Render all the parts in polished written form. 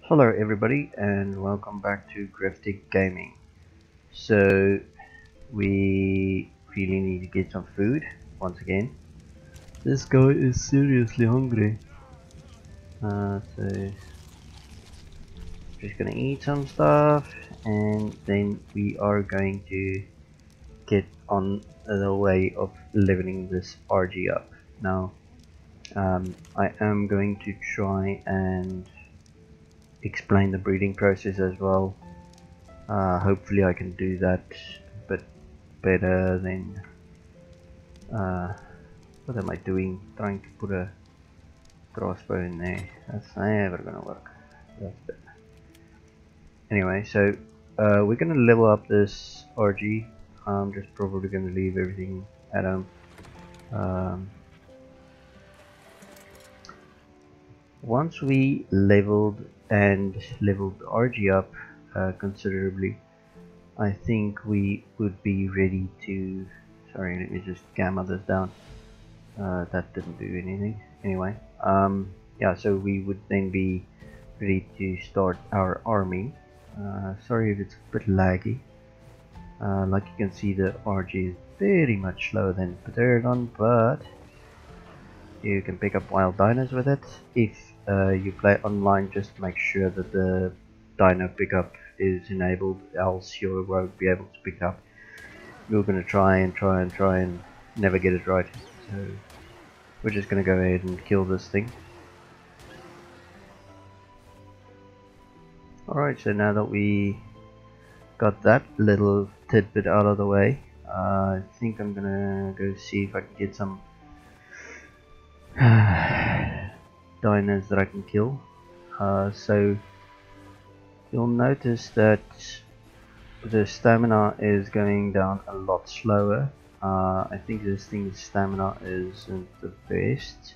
Hello everybody and welcome back to Grifftech Gaming. So we really need to get some food once again. This guy is seriously hungry. So just gonna eat some stuff and then we are going to get on the way of leveling this RG up. Now I am going to try and explain the breeding process as well. Hopefully I can do that a bit better than what am I doing? Trying to put a crossbow in there. That's never gonna work. That's better. Anyway, so we're gonna level up this RG. I'm just probably gonna leave everything at home. Once we leveled the RG up considerably, I think we would be ready to. Sorry, let me just gamma this down. That didn't do anything. Anyway, yeah, so we would then be ready to start our army. Sorry if it's a bit laggy. Like you can see, the RG is very much slower than Pterodon, but you can pick up wild dinos with it. If you play online, just make sure that the dino pickup is enabled, else you won't be able to pick it up. We're going to try and never get it right. So we're just going to go ahead and kill this thing. Alright, so now that we got that little tidbit out of the way, I think I'm going to go see if I can get some dinos that I can kill. So you'll notice that the stamina is going down a lot slower. I think this thing's stamina isn't the best.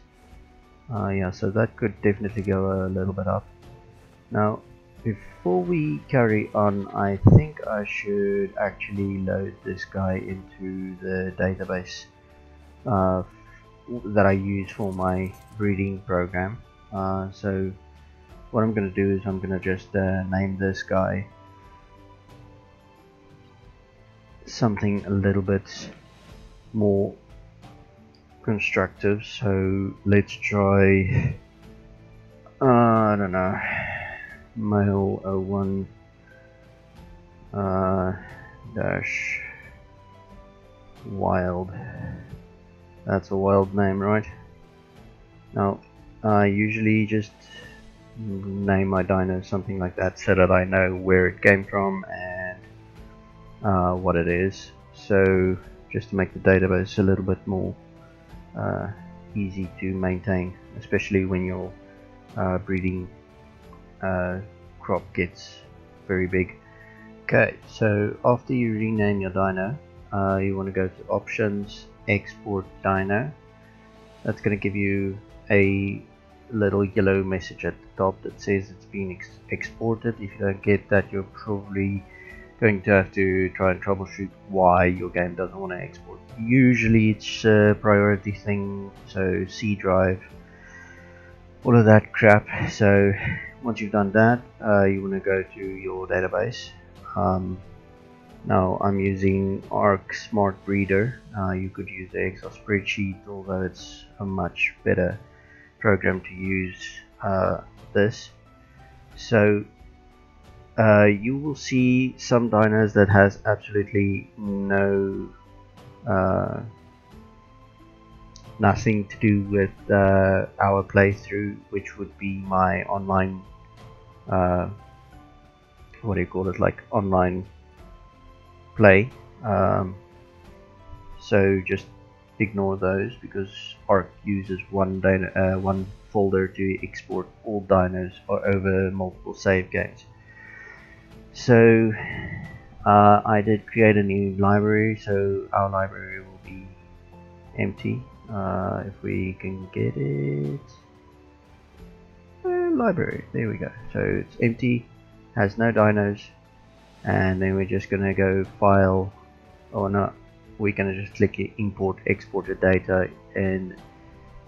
Yeah, so that could definitely go a little bit up. Now, before we carry on, I think I should actually load this guy into the database that I use for my breeding program. So what I'm going to do is I'm going to just name this guy something a little bit more constructive. So let's try I don't know, male 01 dash wild. That's a wild name, right? Now I usually just name my dino something like that so that I know where it came from and what it is. So just to make the database a little bit more easy to maintain, especially when your breeding crop gets very big. Okay, so after you rename your dino, you want to go to options, export dino. That's going to give you a little yellow message at the top that says it's been exported. If you don't get that, you're probably going to have to try and troubleshoot why your game doesn't want to export. Usually it's a priority thing, so C drive, all of that crap. So once you've done that, you want to go to your database. Now I'm using ARK Smart Breeder. You could use the Excel spreadsheet, although it's a much better program to use this. So you will see some dinos that has absolutely no nothing to do with our playthrough, which would be my online what do you call it, like online play. So just ignore those, because ARK uses one folder to export all dinos or over multiple save games. So I did create a new library, so our library will be empty. If we can get it, library, there we go. So it's empty, has no dinos, and then we're just gonna go file, or not, we're gonna just click import exported data, and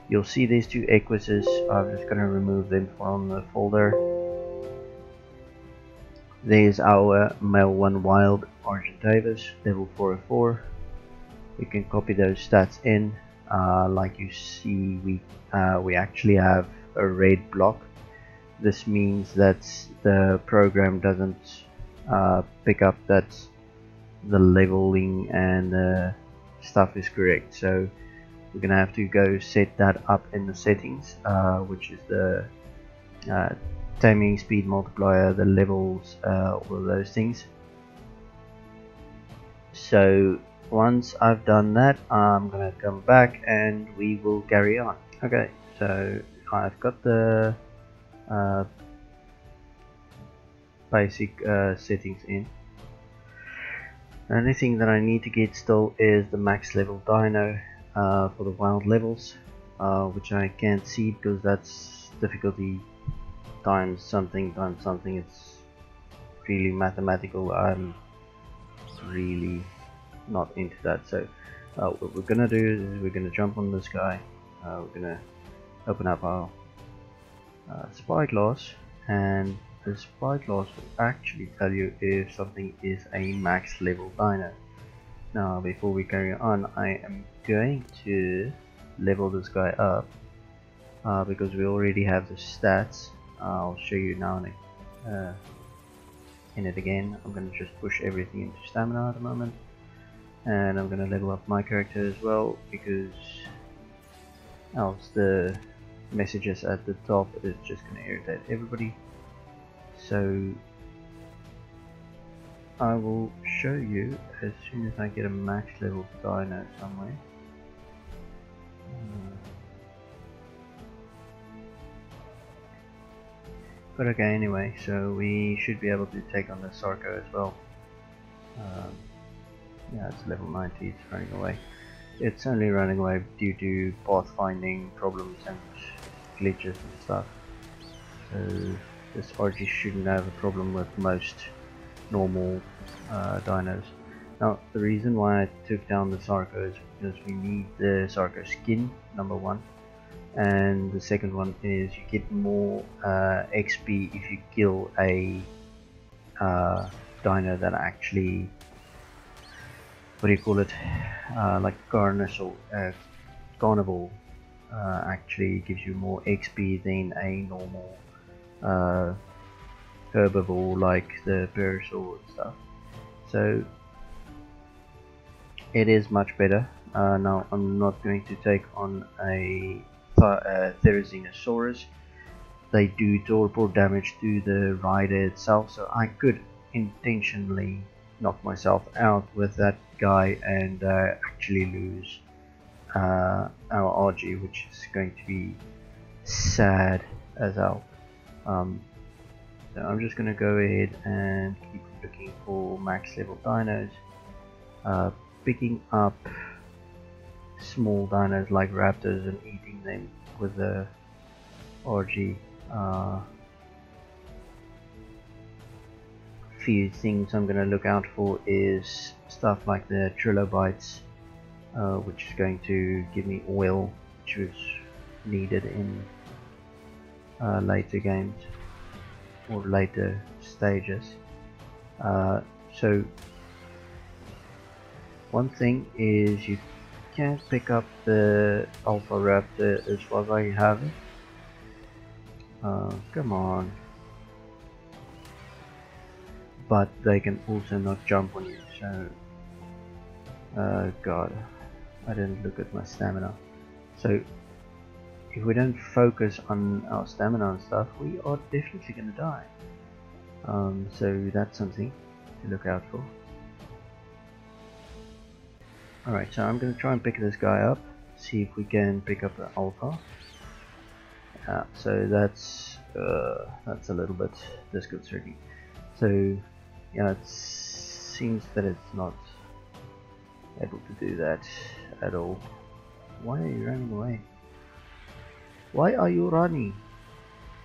you'll see these two equises. I'm just gonna remove them from the folder. There's our male 1 wild Argent Davis, level 404. We can copy those stats in. Like you see, we actually have a red block. This means that the program doesn't pick up that the leveling and stuff is correct. So we're gonna have to go set that up in the settings, which is the timing, speed multiplier, the levels, all of those things. So once I've done that, I'm gonna come back and we will carry on. Okay, so I've got the basic settings in. The only thing that I need to get still is the max level dino for the wild levels, which I can't see because that's difficulty times something. It's really mathematical. I'm really not into that. So what we're gonna do is we're gonna jump on this guy. We're gonna open up our spy class, and the spy class will actually tell you if something is a max level dino. Now before we carry on, I am going to level this guy up because we already have the stats. I'll show you now in it again. I'm going to just push everything into stamina at the moment, and I'm going to level up my character as well, because else the messages at the top is just going to irritate everybody. So I will show you as soon as I get a max level dino somewhere. But okay, anyway, so we should be able to take on the Sarko as well. Yeah, it's level 90, it's running away. It's only running away due to pathfinding problems and glitches and stuff. So this RG shouldn't have a problem with most normal dinos. Now the reason why I took down the Sarko is because we need the Sarko skin, number one. And the second one is you get more XP if you kill a dino that actually, what do you call it, like carnivore actually gives you more XP than a normal herbivore like the Parasaur and stuff. So it is much better. Now I'm not going to take on a Therizinosaurus. They do torpor damage to the rider itself, so I could intentionally knock myself out with that guy and actually lose our RG, which is going to be sad as hell. So I'm just going to go ahead and keep looking for max level dinos, picking up small dinos like raptors and eating them with the RG. Few things I'm going to look out for is stuff like the trilobites, which is going to give me oil, which was needed in later games or later stages. So one thing is you can't pick up the Alpha Raptor as far as I have it. Come on. But they can also not jump on you, so god, I didn't look at my stamina. So if we don't focus on our stamina and stuff, we are definitely gonna die. So that's something to look out for. Alright, so I'm going to try and pick this guy up, see if we can pick up the Alpha. So that's a little bit disconcerting. So yeah, it seems that it's not able to do that at all. Why are you running away? Why are you running?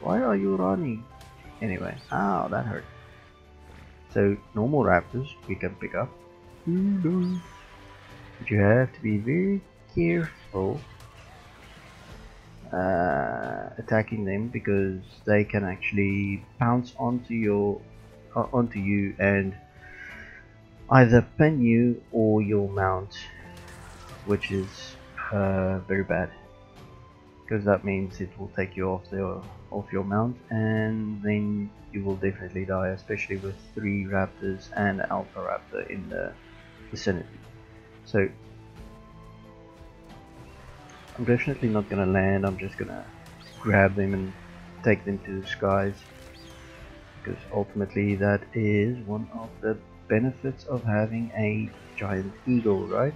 Why are you running? Anyway, ow, that hurt. So normal raptors we can pick up. But you have to be very careful attacking them, because they can actually pounce onto your onto you and either pin you or your mount, which is very bad, because that means it will take you off your mount, and then you will definitely die, especially with 3 raptors and alpha raptor in the vicinity. So I'm definitely not gonna land. I'm just gonna grab them and take them to the skies, because ultimately that is one of the benefits of having a giant eagle, right?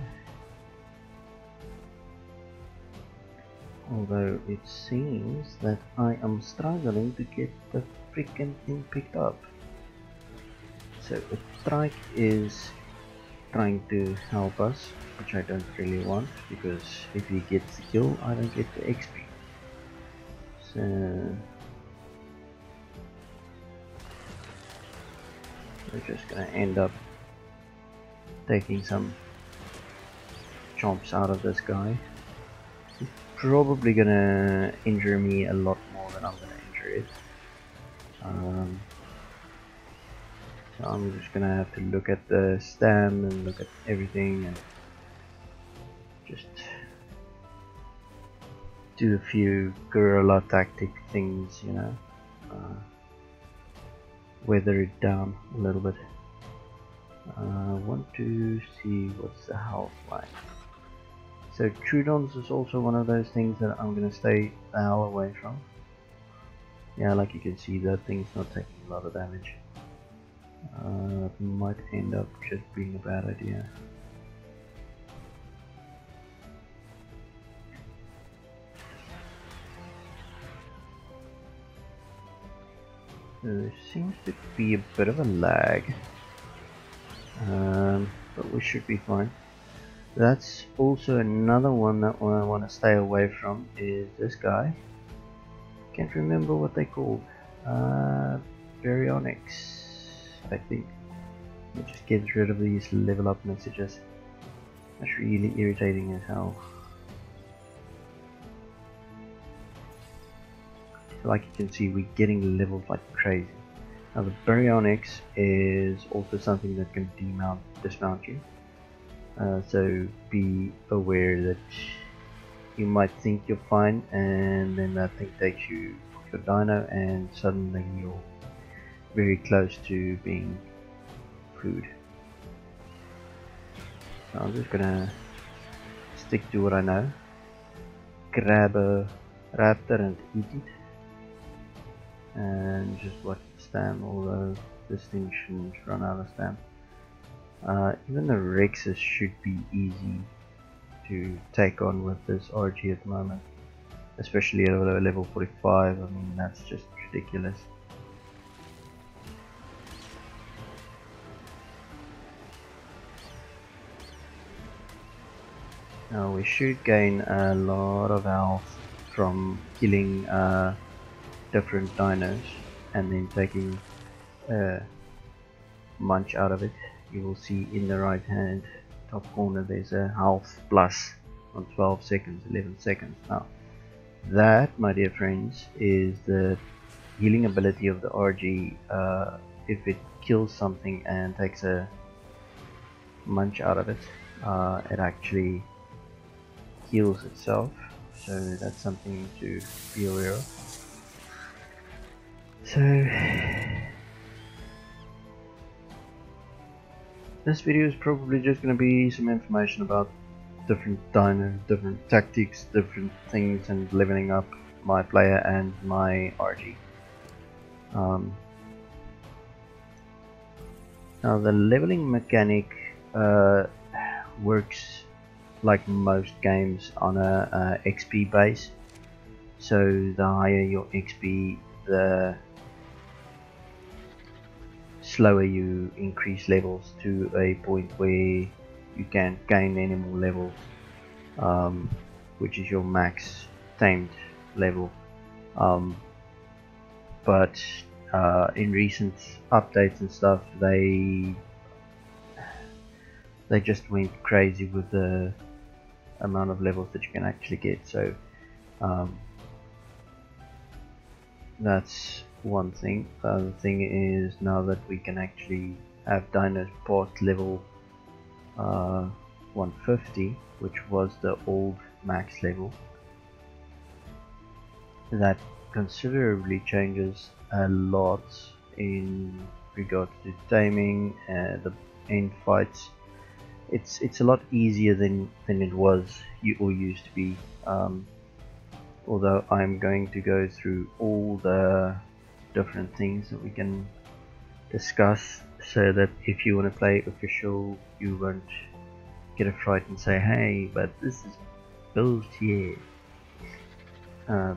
Although it seems that I am struggling to get the freaking thing picked up. So the trike is trying to help us, which I don't really want, because if he gets the kill I don't get the XP. So we're just gonna end up taking some chomps out of this guy. He's probably gonna injure me a lot more than I'm gonna injure it. So I'm just gonna have to look at the stam and look at everything and just do a few guerrilla tactic things, you know, weather it down a little bit. I want to see what's the health like. So Trudons is also one of those things that I'm gonna stay the hell away from. Yeah, like you can see, that thing's not taking a lot of damage. It might end up just being a bad idea. There seems to be a bit of a lag, but we should be fine. That's also another one that I want to stay away from, is this guy. Can't remember what they called. Baryonyx, I think. It just gets rid of these level up messages. That's really irritating as hell. Like you can see, we're getting leveled like crazy. Now the Baryonyx is also something that can dismount you. So be aware that you might think you're fine, and then that thing takes you off your dino, and suddenly you're very close to being food. So I'm just gonna stick to what I know. Grab a raptor and eat it, and just watch the stam, although this thing shouldn't run out of stam. Even the Rexes should be easy to take on with this RG at the moment, especially at level 45. I mean, that's just ridiculous. Now we should gain a lot of health from killing different dinos and then taking munch out of it. You will see in the right hand top corner there's a health plus on 12 seconds, 11 seconds. Now that, my dear friends, is the healing ability of the RG. If it kills something and takes a munch out of it, it actually heals itself, so that's something to be aware of. So this video is probably just going to be some information about different dinos, different tactics, different things, and leveling up my player and my RG. Now the leveling mechanic works like most games on a XP base. So the higher your XP, the slower you increase levels to a point where you can't gain any more levels, which is your max tamed level. But in recent updates and stuff, they just went crazy with the amount of levels that you can actually get. So that's one thing. The other thing is, now that we can actually have dinos past level 150, which was the old max level, that considerably changes a lot in regards to taming the end fights. It's a lot easier than it was or used to be. Although I'm going to go through all the different things that we can discuss, so that if you want to play official, you won't get a fright and say, hey, but this is bullshit.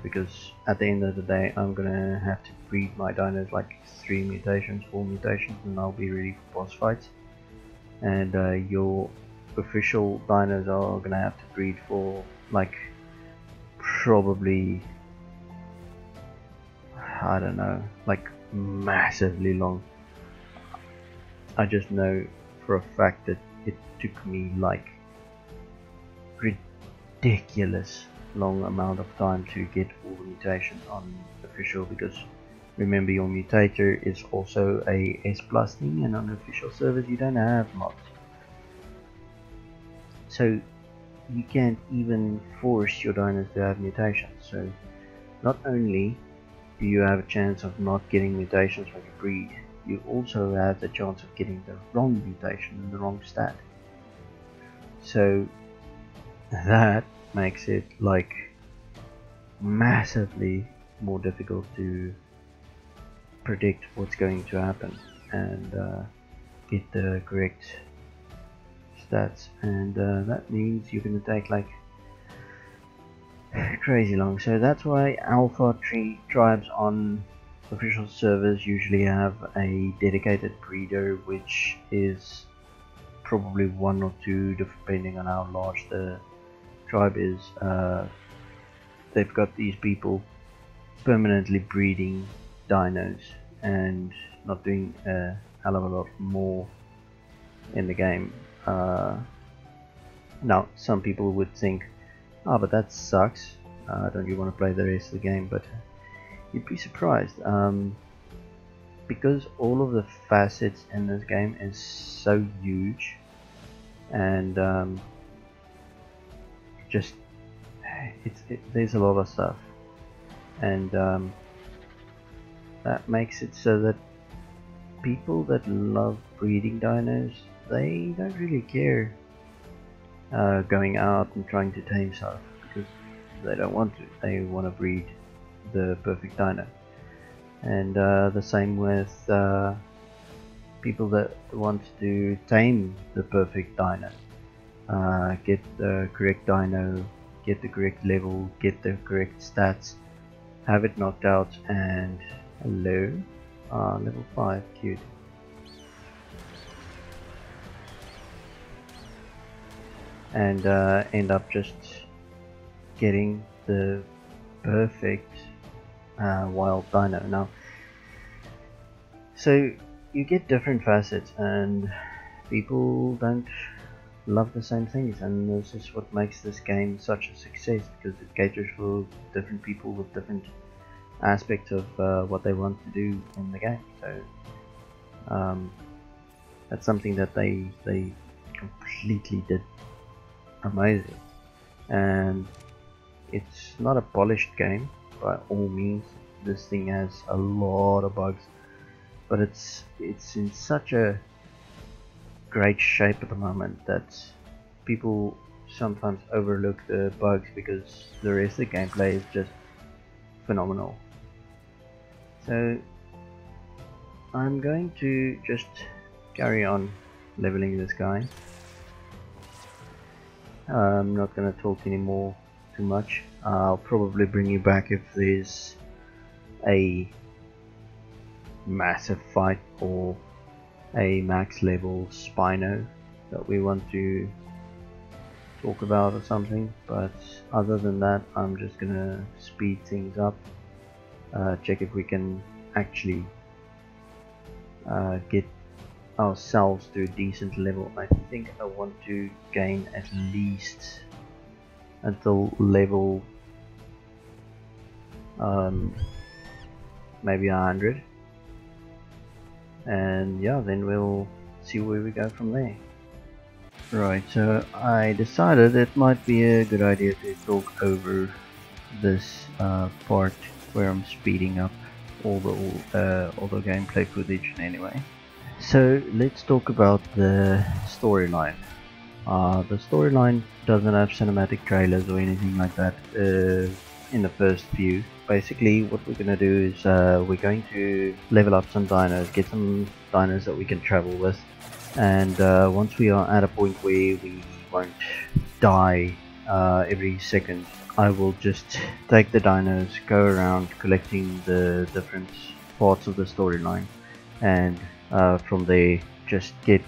Because at the end of the day, I'm gonna have to breed my dinos like 3 mutations, 4 mutations, and I'll be ready for boss fights. And your official dinos are gonna have to breed for like probably, I don't know, like massively long. I just know for a fact that it took me like ridiculous long amount of time to get all the mutations on official, because remember, your mutator is also a S plus thing, and on official servers you don't have mods, so you can't even force your dinos to have mutations. So not only do you have a chance of not getting mutations when you breed, you also have the chance of getting the wrong mutation and the wrong stat. So that makes it like massively more difficult to predict what's going to happen and get the correct stats, and that means you're going to take like crazy long. So that's why alpha tribes on official servers usually have a dedicated breeder, which is probably 1 or 2 depending on how large the tribe is. They've got these people permanently breeding dinos and not doing a hell of a lot more in the game. Now some people would think, oh, but that sucks, don't you want to play the rest of the game? But you'd be surprised, because all of the facets in this game is so huge, and there's a lot of stuff, and that makes it so that people that love breeding dinos, they don't really care going out and trying to tame stuff, because they don't want to. They want to breed the perfect dino. And the same with people that want to tame the perfect dino, get the correct dino, get the correct level, get the correct stats, have it knocked out, and hello, level 5, cute. And end up just getting the perfect wild dino. Now, so you get different facets, and people don't love the same things, and this is what makes this game such a success, because it caters for different people with different aspects of what they want to do in the game. So that's something that they completely did amazing. And it's not a polished game by all means. This thing has a lot of bugs, but it's in such a great shape at the moment that people sometimes overlook the bugs, because the rest of the gameplay is just phenomenal. So I'm going to just carry on leveling this guy. I'm not going to talk anymore too much. I'll probably bring you back if there's a massive fight or a max level Spino that we want to talk about or something, but other than that, I'm just gonna speed things up, check if we can actually get ourselves to a decent level. I think I want to gain at least until level maybe 100, and yeah, then we'll see where we go from there. Right, so I decided it might be a good idea to talk over this part where I'm speeding up all the gameplay footage anyway. So let's talk about the storyline. The storyline doesn't have cinematic trailers or anything like that in the first view. Basically what we're going to do is we're going to level up some dinos, get some dinos that we can travel with, and once we are at a point where we won't die every second, I will just take the dinos, go around collecting the different parts of the storyline, and from there just get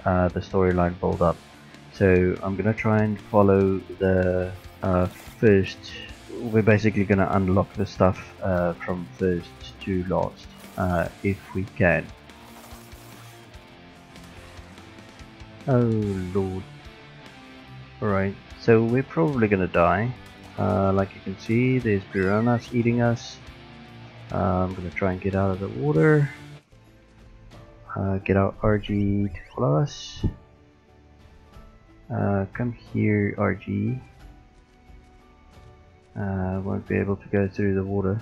the storyline build up. So I'm gonna try and follow the first. We're basically gonna unlock the stuff from first to last if we can. Oh lord. Alright, so we're probably gonna die. Like you can see, there's piranhas eating us. I'm gonna try and get out of the water. Get our RG to follow us. Come here, RG. Won't be able to go through the water.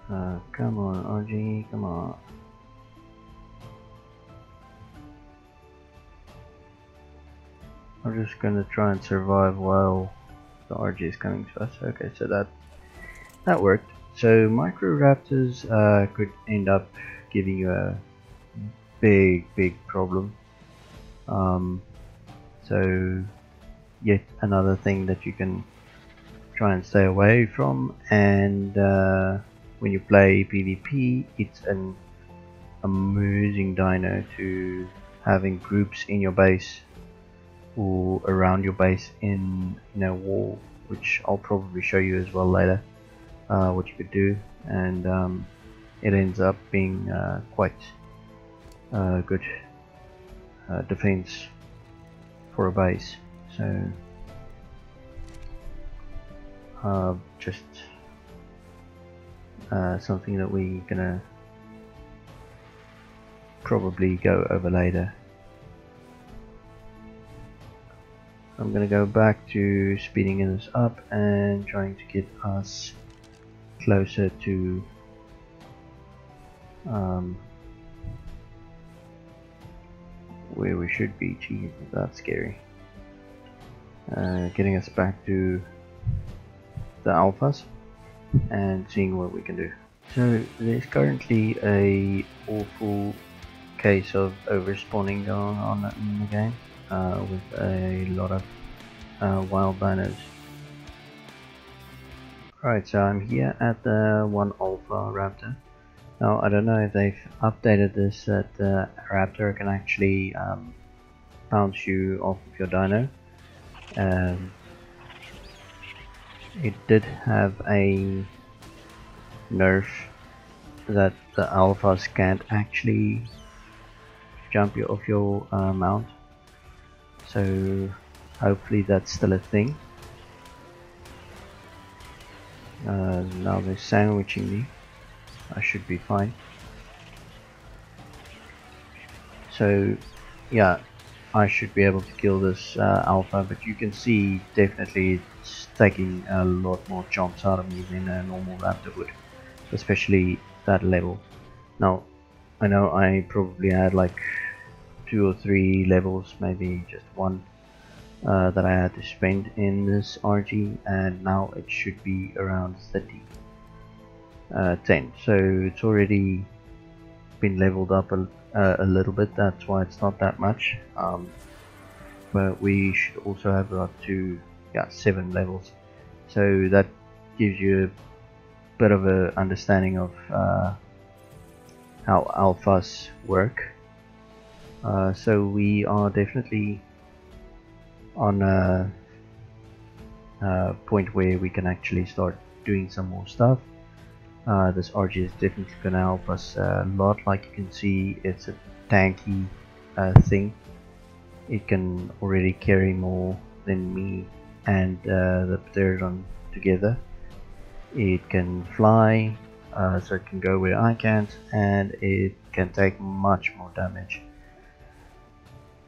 Come on, RG, come on. I'm just gonna try and survive while the RG is coming to us. Okay, so that worked. So microraptors could end up giving you a big problem. So yet another thing that you can try and stay away from. And when you play PvP, it's an amazing dino to having groups in your base or around your base in a wall, which I'll probably show you as well later what you could do, and it ends up being quite good defense for a base. So just something that we're gonna probably go over later. I'm gonna go back to speeding this up and trying to get us closer to where we should be. Jeez, that's scary. Getting us back to the alphas and seeing what we can do. So there's currently a awful case of overspawning going on in the game with a lot of wild dinos. Right, so I'm here at the 1 alpha raptor. Now I don't know if they've updated this, that the raptor can actually bounce you off of your dino. It did have a nerf that the alphas can't actually jump you off your mount, so hopefully that's still a thing. Now they're sandwiching me. I should be fine. So yeah, I should be able to kill this alpha, but you can see definitely it's taking a lot more chomps out of me than a normal raptor would, especially that level. Now I know I probably had like 2 or 3 levels, maybe just 1 that I had to spend in this RG, and now it should be around 10, so it's already been leveled up a little bit. That's why it's not that much, but we should also have got to 7 levels, so that gives you a bit of a understanding of how alphas work. So we are definitely on a point where we can actually start doing some more stuff. This RG is definitely going to help us a lot. Like you can see, it's a tanky thing. It can already carry more than me and the Pterodon together. It can fly, so it can go where I can't, and it can take much more damage.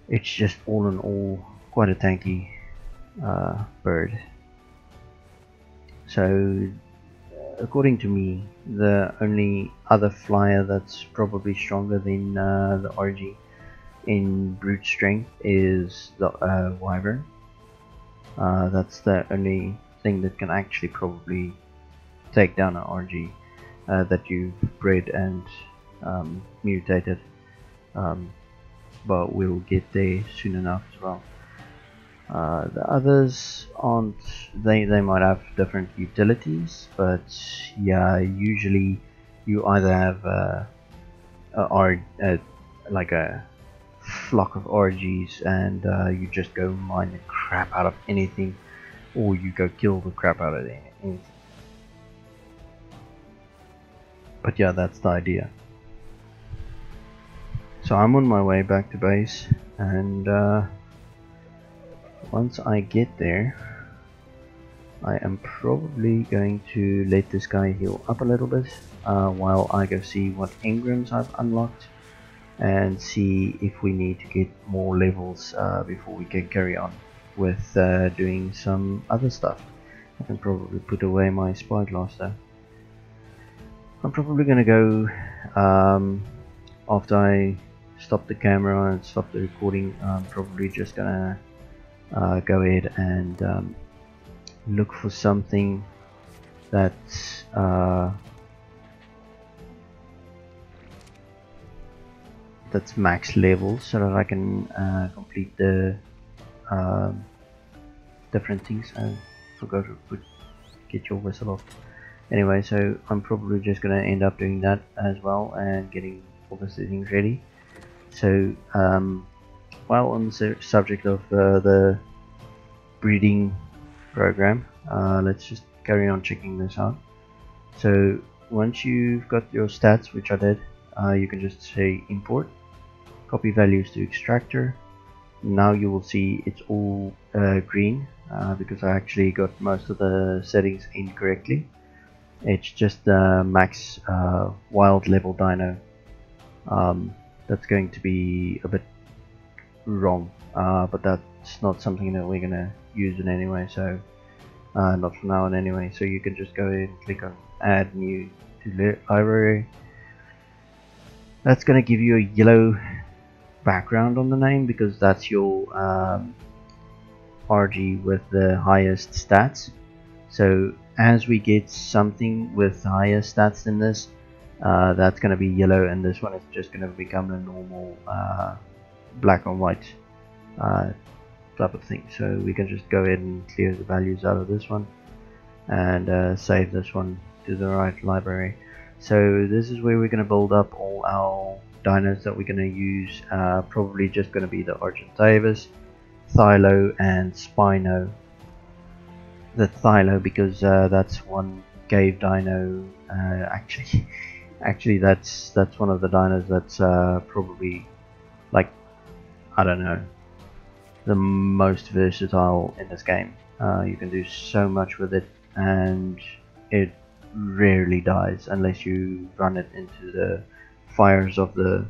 It's just all in all quite a tanky bird. So according to me, the only other flyer that's probably stronger than the RG in brute strength is the wyvern. That's the only thing that can actually probably take down an RG that you've bred and mutated, but we'll get there soon enough as well. The others aren't, they might have different utilities, but yeah, usually you either have like a flock of RGs and you just go mine the crap out of anything, or you go kill the crap out of anything. But yeah, that's the idea. So I'm on my way back to base, and once I get there, I am probably going to let this guy heal up a little bit while I go see what engrams I've unlocked and see if we need to get more levels before we can carry on with doing some other stuff. I can probably put away my spyglass though. I'm probably gonna go after I stop the camera and stop the recording. I'm probably just gonna go ahead and look for something that's max level, so that I can complete the different things. I forgot to get your whistle off. Anyway, so I'm probably just gonna end up doing that as well and getting all the settings ready. So while on the subject of the breeding program, let's just carry on checking this out. So once you've got your stats, which I did, you can just say import, copy values to extractor. Now you will see it's all green because I actually got most of the settings incorrectly. It's just the max wild level dino that's going to be a bit wrong, but that's not something that we're gonna use in any way, so not from now on anyway. So you can just go ahead and click on add new to library. That's gonna give you a yellow background on the name because that's your RG with the highest stats. So as we get something with higher stats than this, that's going to be yellow, and this one is just going to become a normal black and white type of thing. So we can just go ahead and clear the values out of this one and save this one to the right library. So this is where we're going to build up all our dinos that we're going to use. Probably just going to be the Argentavis, Thylo and Spino. The Thylo because that's one cave dino. Actually that's one of the dinos that's probably, like, I don't know, the most versatile in this game. You can do so much with it, and it rarely dies unless you run it into the fires of the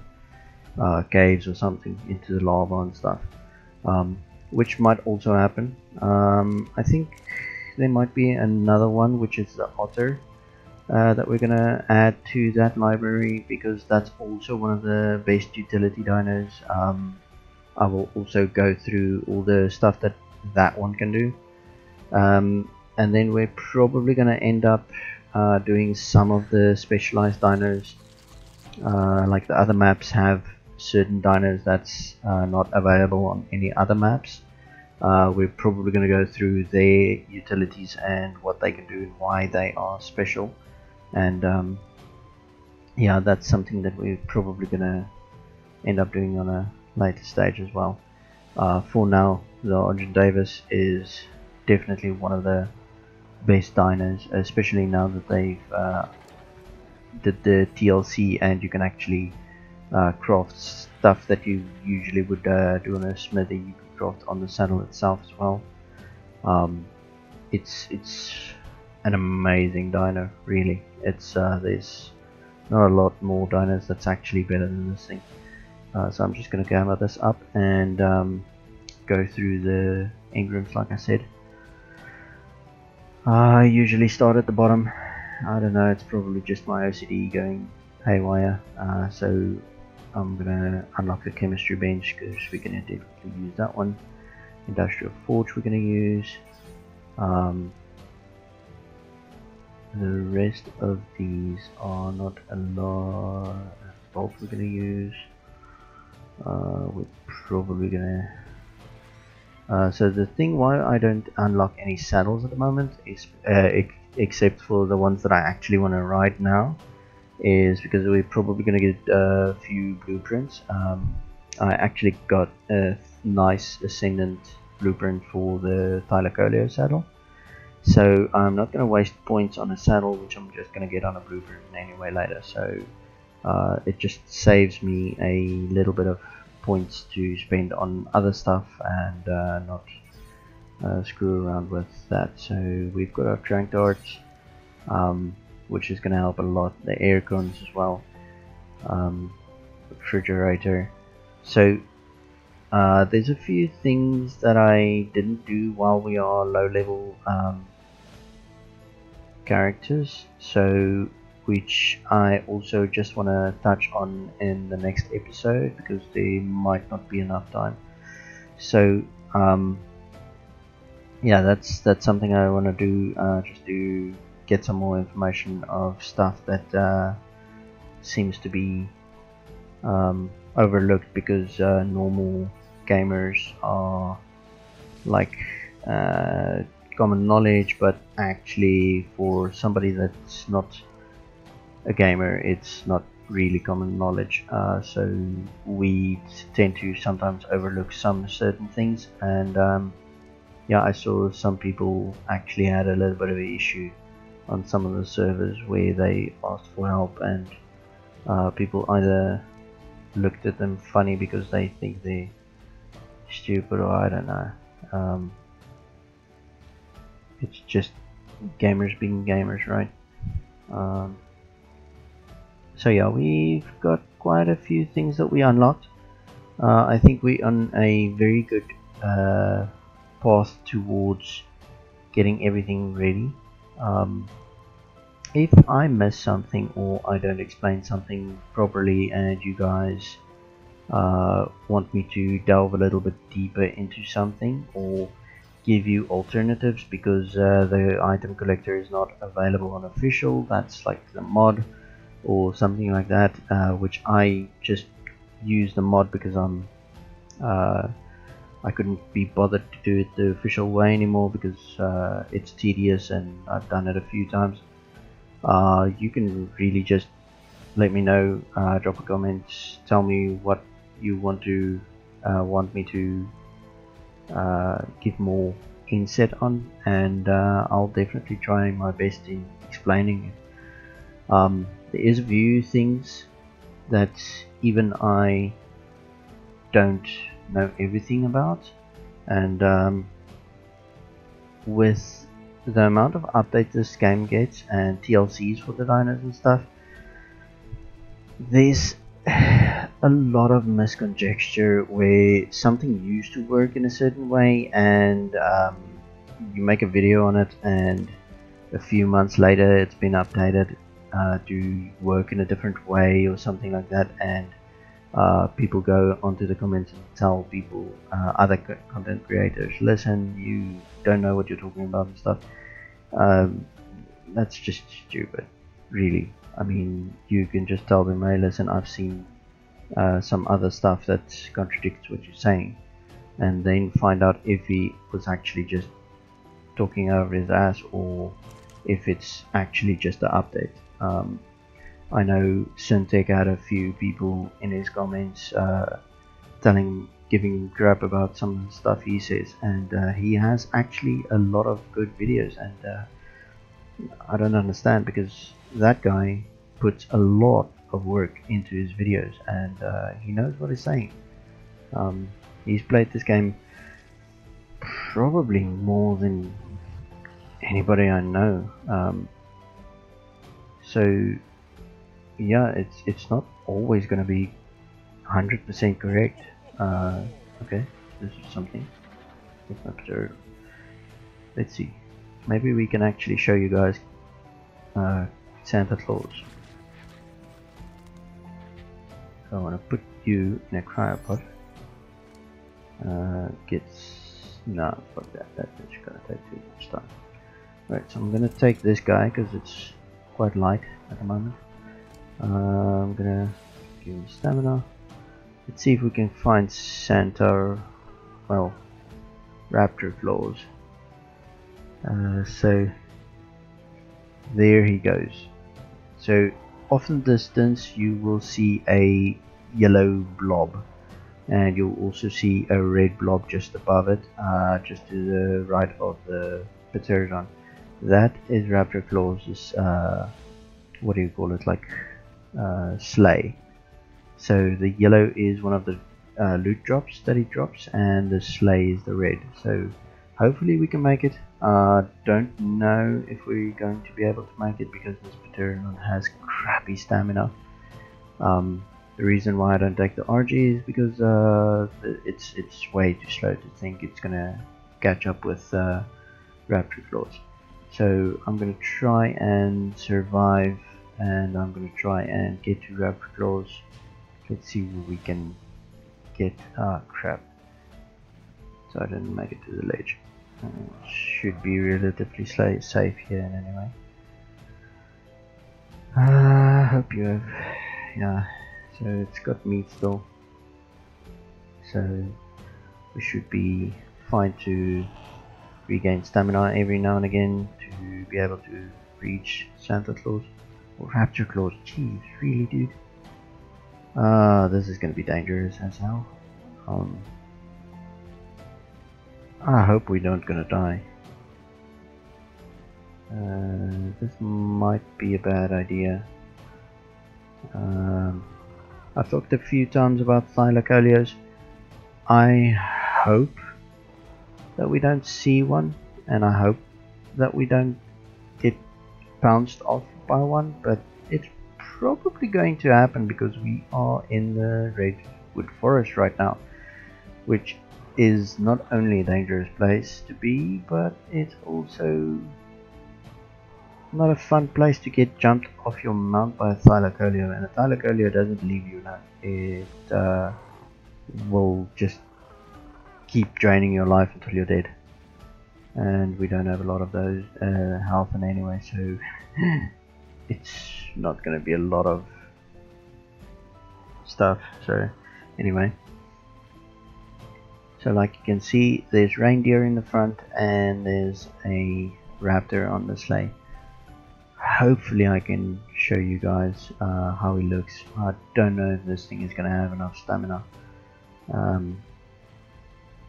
caves or something, into the lava and stuff, which might also happen. I think there might be another one, which is the otter, that we're gonna add to that library because that's also one of the best utility dinos. I will also go through all the stuff that one can do, and then we're probably gonna end up doing some of the specialized dinos. Like the other maps have certain dinos that's not available on any other maps. We're probably going to go through their utilities and what they can do and why they are special, and yeah, that's something that we're probably going to end up doing on a later stage as well. For now, the Argentavis is definitely one of the best dinos, especially now that they've did the TLC and you can actually craft stuff that you usually would do on a smithy. You can craft on the saddle itself as well. It's an amazing dino, really. It's there's not a lot more dinos that's actually better than this thing. So I'm just going to gather this up and go through the engrams like I said. I usually start at the bottom. I don't know, it's probably just my OCD going haywire. So I'm gonna unlock the chemistry bench because we're gonna definitely use that one. Industrial forge we're gonna use. The rest of these are not a lot. Bolt we're gonna use. We're probably gonna. So the thing why I don't unlock any saddles at the moment is, except for the ones that I actually want to ride now, is because we're probably going to get a few blueprints. I actually got a nice Ascendant blueprint for the Thylacoleo saddle, so I'm not going to waste points on a saddle which I'm just going to get on a blueprint anyway later. So it just saves me a little bit of points to spend on other stuff and not screw around with that. So we've got our trank darts, which is going to help a lot. The air guns as well, refrigerator. So there's a few things that I didn't do while we are low level characters, so which I also just want to touch on in the next episode because there might not be enough time. So yeah, that's something I want to do, just to get some more information of stuff that seems to be overlooked because normal gamers are like common knowledge, but actually for somebody that's not a gamer it's not really common knowledge. So we tend to sometimes overlook some certain things, and yeah, I saw some people actually had a little bit of an issue on some of the servers where they asked for help, and people either looked at them funny because they think they're stupid, or I don't know. It's just gamers being gamers, right? So yeah, we've got quite a few things that we unlocked. I think we're on a very good path towards getting everything ready. If I miss something or I don't explain something properly and you guys want me to delve a little bit deeper into something or give you alternatives because the item collector is not available on official, that's like the mod or something like that, which I just use the mod because I couldn't be bothered to do it the official way anymore because it's tedious and I've done it a few times. You can really just let me know, drop a comment, tell me what you want me to give more insight on, and I'll definitely try my best in explaining it. There is a few things that even I don't know everything about, and with the amount of updates this game gets and TLCs for the dinos and stuff, there's a lot of misconjecture where something used to work in a certain way and you make a video on it and a few months later it's been updated to work in a different way or something like that, and people go onto the comments and tell people, other content creators, listen, you don't know what you're talking about and stuff. That's just stupid, really. I mean, you can just tell them, hey listen, I've seen some other stuff that contradicts what you're saying, and then find out if he was actually just talking over his ass or if it's actually just an update. I know Syntac had a few people in his comments giving him crap about some of the stuff he says, and he has actually a lot of good videos, and I don't understand because that guy puts a lot of work into his videos and he knows what he's saying. He's played this game probably more than anybody I know. So yeah, it's not always going to be 100% correct. Okay, this is something. Let's see. Maybe we can actually show you guys Santa Claus. So I want to put you in a cryopod. No, fuck that. That's just gonna take too much time. Right, so I'm gonna take this guy because it's quite light at the moment. I'm gonna give him stamina. Let's see if we can find Santa, well, raptor claws. So there he goes. So off in the distance you will see a yellow blob, and you'll also see a red blob just above it, just to the right of the pterodon. That is raptor claws', what do you call it, like sleigh. So the yellow is one of the loot drops that he drops, and the sleigh is the red. So hopefully we can make it. Don't know if we're going to be able to make it because this pterodon has crappy stamina. The reason why I don't take the RG is because it's way too slow to think it's gonna catch up with raptor claws. So I'm gonna try and survive, and I'm gonna try and get to raptor claws. Let's see where we can get. Ah, crap. So I didn't make it to the ledge. Should be relatively safe here anyway. I hope you have. Yeah, so it's got meat still. So we should be fine to regain stamina every now and again to be able to reach Santa Claus or Raptor Claus. Jeez, really, dude. This is gonna be dangerous as hell. I hope we don't gonna die. This might be a bad idea. I've talked a few times about thylacolios. I hope that we don't see one, and I hope that we don't get pounced off by one, but it's probably going to happen because we are in the redwood forest right now, which is not only a dangerous place to be, but it's also not a fun place to get jumped off your mount by a thylacolio. And a thylacolio doesn't leave you alone. It will just keep draining your life until you're dead, and we don't have a lot of those health in anyway, so it's not going to be a lot of stuff. So anyway, so like you can see, there's reindeer in the front and there's a raptor on the sleigh. Hopefully I can show you guys how he looks. I don't know if this thing is going to have enough stamina.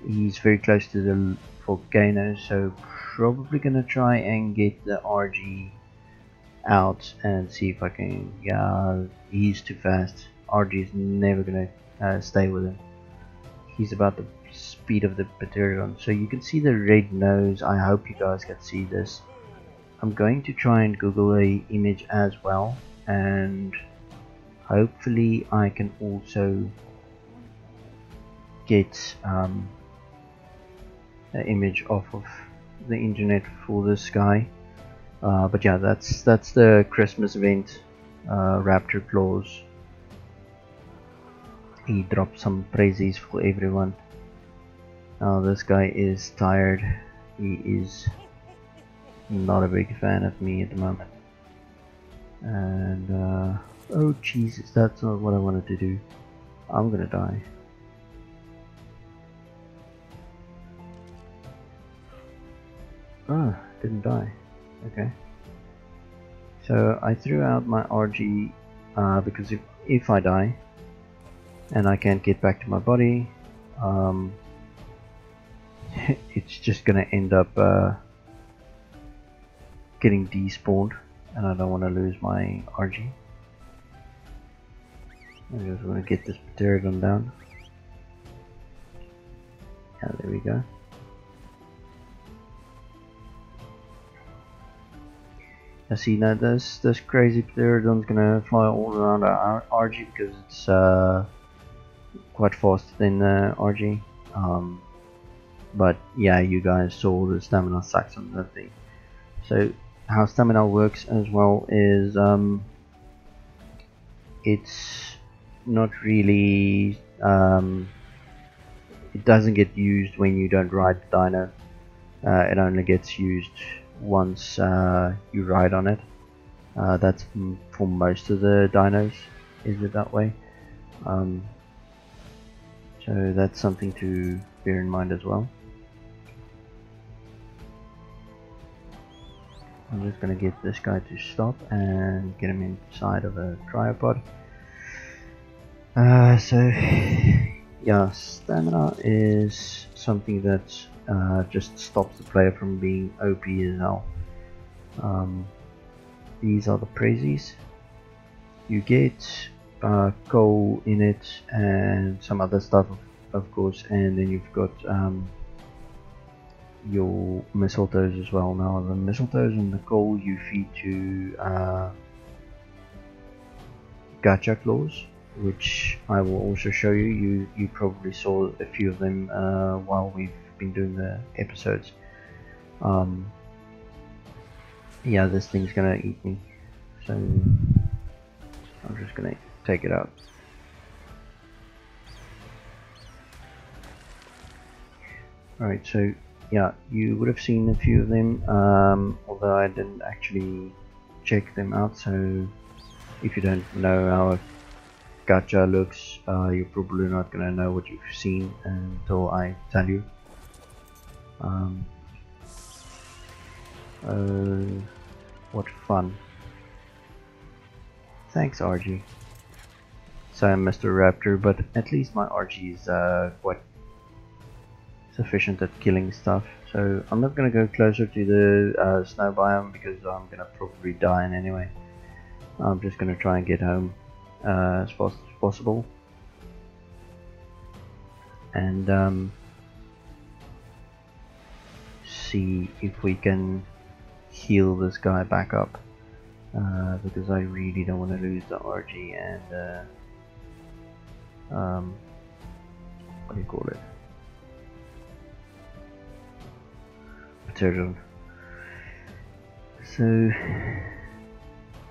He's very close to the volcano, so probably going to try and get the RG out and see if I can. Yeah, he's too fast. RG is never going to stay with him. He's about the speed of the pterodon. So you can see the red nose. I hope you guys can see this. I'm going to try and Google a image as well, and hopefully I can also get an image off of the internet for this guy. But yeah, that's the Christmas event. Raptor claws. He dropped some praises for everyone. Now this guy is tired. He is not a big fan of me at the moment, and oh Jesus, that's not what I wanted to do. I'm gonna die. Oh, didn't die. Okay, so I threw out my RG because if I die and I can't get back to my body, it's just gonna end up getting despawned, and I don't want to lose my RG. I just want to get this pterodon down. Yeah, there we go. I see now this crazy pterodon's gonna fly all around our RG because it's quite faster than RG. But yeah, you guys saw the stamina sucks on that thing. So how stamina works as well is it's not really it doesn't get used when you don't ride the dino. It only gets used once you ride on it. That's for most of the dinos, is it that way? So that's something to bear in mind as well. I'm just going to get this guy to stop and get him inside of a cryopod. So yeah, stamina is something that just stops the player from being OP as hell. These are the prezzies. You get coal in it and some other stuff, of course, and then you've got your mistletoes as well. Now the mistletoes and the coal you feed to gacha claus, which I will also show you. You probably saw a few of them while we've been doing the episodes. Yeah, this thing's gonna eat me, so I'm just gonna take it out. Alright, so yeah, you would have seen a few of them, although I didn't actually check them out. So if you don't know how a gacha looks, you're probably not gonna know what you've seen until I tell you. What fun. Thanks, RG. So I'm Mr. Raptor, but at least my RG is quite sufficient at killing stuff. So I'm not gonna go closer to the snow biome because I'm gonna probably die in anyway. I'm just gonna try and get home as fast as possible, and see if we can heal this guy back up, because I really don't want to lose the RG and what do you call it? Pterodon. So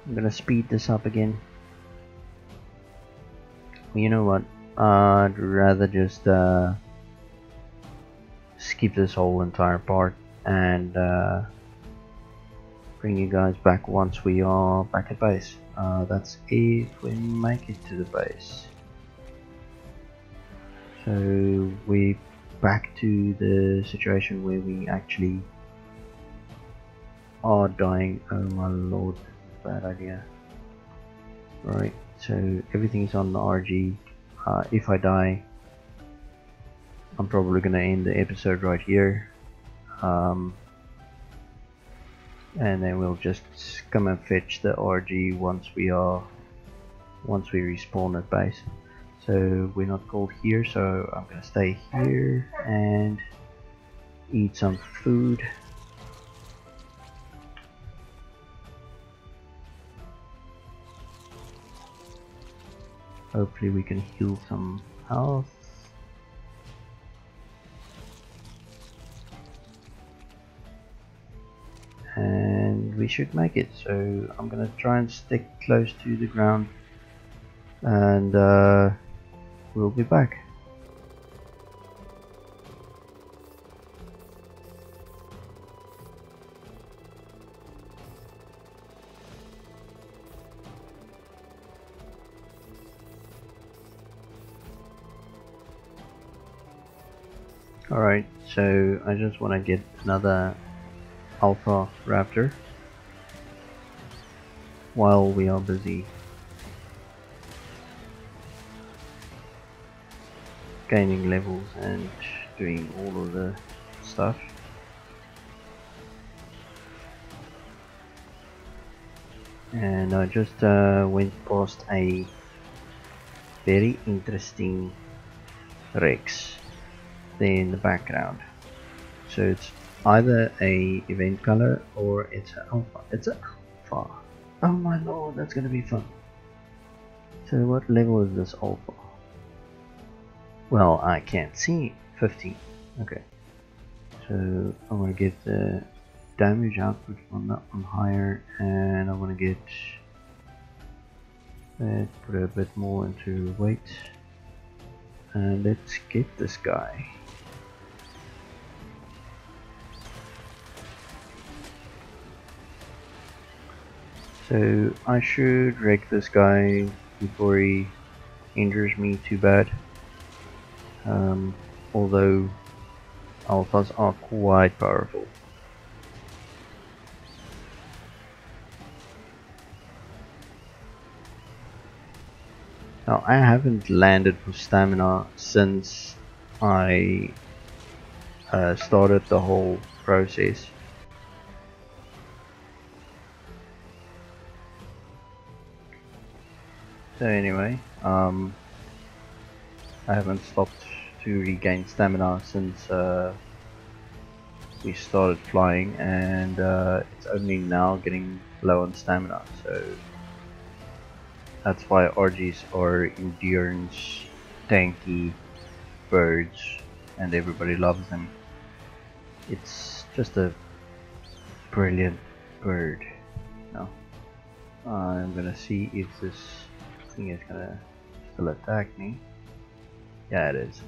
I'm gonna speed this up again. You know what? I'd rather just skip this whole entire part and bring you guys back once we are back at base. That's if we make it to the base. So we're back to the situation where we actually are dying. Oh my lord, bad idea. Right, so everything's on the RG. If I die, I'm probably gonna end the episode right here, and then we'll just come and fetch the RG once we respawn at base. So we're not called here, so I'm gonna stay here and eat some food. Hopefully we can heal some health. And we should make it. So I'm gonna try and stick close to the ground, and we'll be back. Alright, so I just want to get another alpha raptor while we are busy gaining levels and doing all of the stuff. And I just went past a very interesting Rex there in the background. So it's either a event color or it's an alpha. It's an alpha. Oh my lord, that's gonna be fun. So what level is this alpha? Well, I can't see. 15. Okay. So I want to get the damage output on that one higher, and I want to get put a bit more into weight, and let's get this guy. So I should wreck this guy before he injures me too bad. Although alphas are quite powerful. Now I haven't landed for stamina since I started the whole process. So anyway, I haven't stopped to regain stamina since we started flying, and it's only now getting low on stamina, so that's why RGs are endurance tanky birds and everybody loves them. It's just a brilliant bird. Now I'm gonna see if this thing is gonna still attack me. Yeah, it is.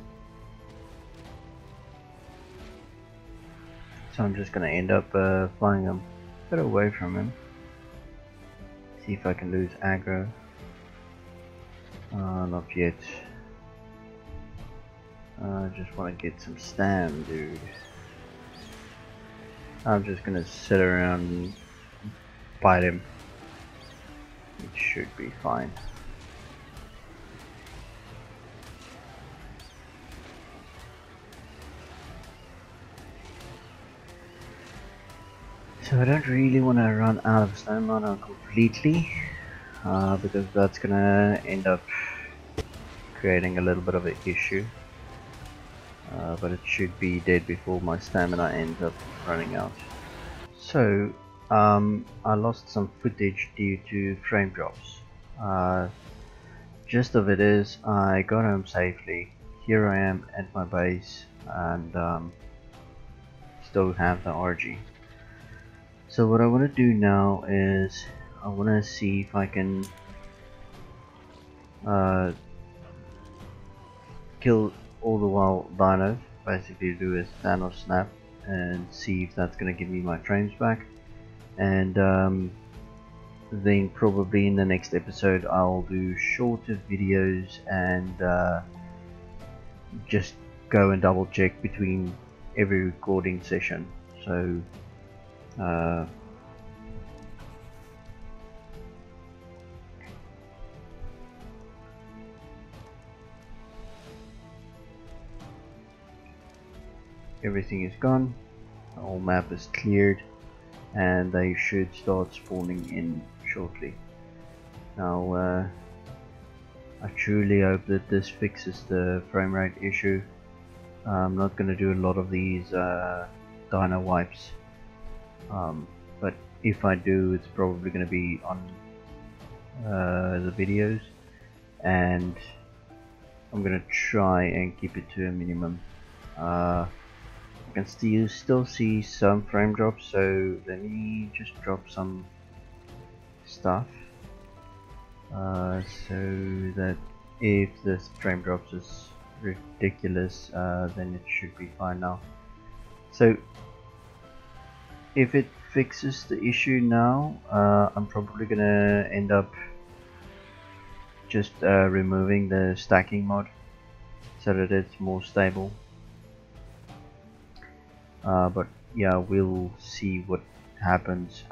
So I'm just gonna end up flying a bit away from him. See if I can lose aggro. Not yet. I just want to get some stam, dude. I'm just gonna sit around and bite him. It should be fine. So I don't really want to run out of stamina completely, because that's gonna end up creating a little bit of an issue. But it should be dead before my stamina ends up running out. So I lost some footage due to frame drops. Gist of it is, I got home safely. Here I am at my base, and still have the RG. So what I want to do now is I want to see if I can kill all the wild dinos, basically do a Thanos snap and see if that's going to give me my frames back, and then probably in the next episode I'll do shorter videos and just go and double check between every recording session. So everything is gone, the whole map is cleared, and they should start spawning in shortly. Now I truly hope that this fixes the frame rate issue. I'm not going to do a lot of these dino wipes, but if I do, it's probably going to be on the videos, and I'm going to try and keep it to a minimum. I can still see some frame drops, so let me just drop some stuff so that if this frame drops is ridiculous, then it should be fine now. So if it fixes the issue now, I'm probably gonna end up just removing the stacking mod so that it's more stable. But yeah, we'll see what happens.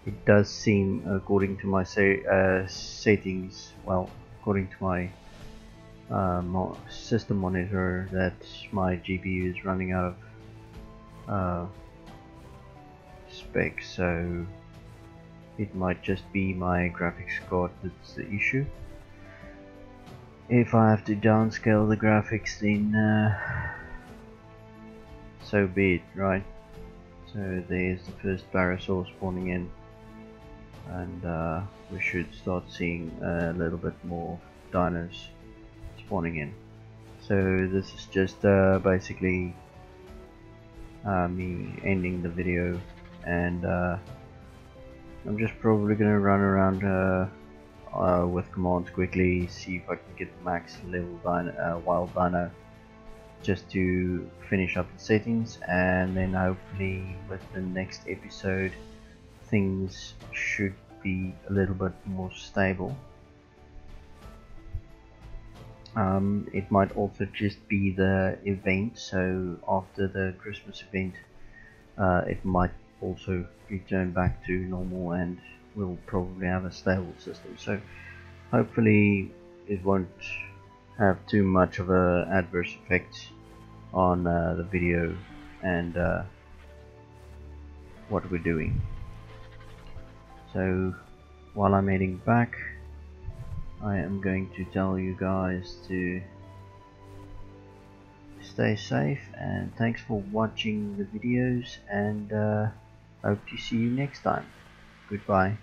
It does seem, according to my settings, well, according to my system monitor, that my GPU is running out of spec, so it might just be my graphics card that's the issue. If I have to downscale the graphics, then so be it, right? So there's the first parasaur spawning in, and we should start seeing a little bit more dinos spawning in. So this is just basically me ending the video, and I'm just probably gonna run around with commands quickly, see if I can get the max level wild dino, just to finish up the settings, and then hopefully with the next episode things should be a little bit more stable. It might also just be the event, so after the Christmas event it might also return back to normal and we'll probably have a stable system. So hopefully it won't have too much of an adverse effect on the video and what we're doing. So while I'm heading back, I am going to tell you guys to stay safe, and thanks for watching the videos, and hope to see you next time. Goodbye.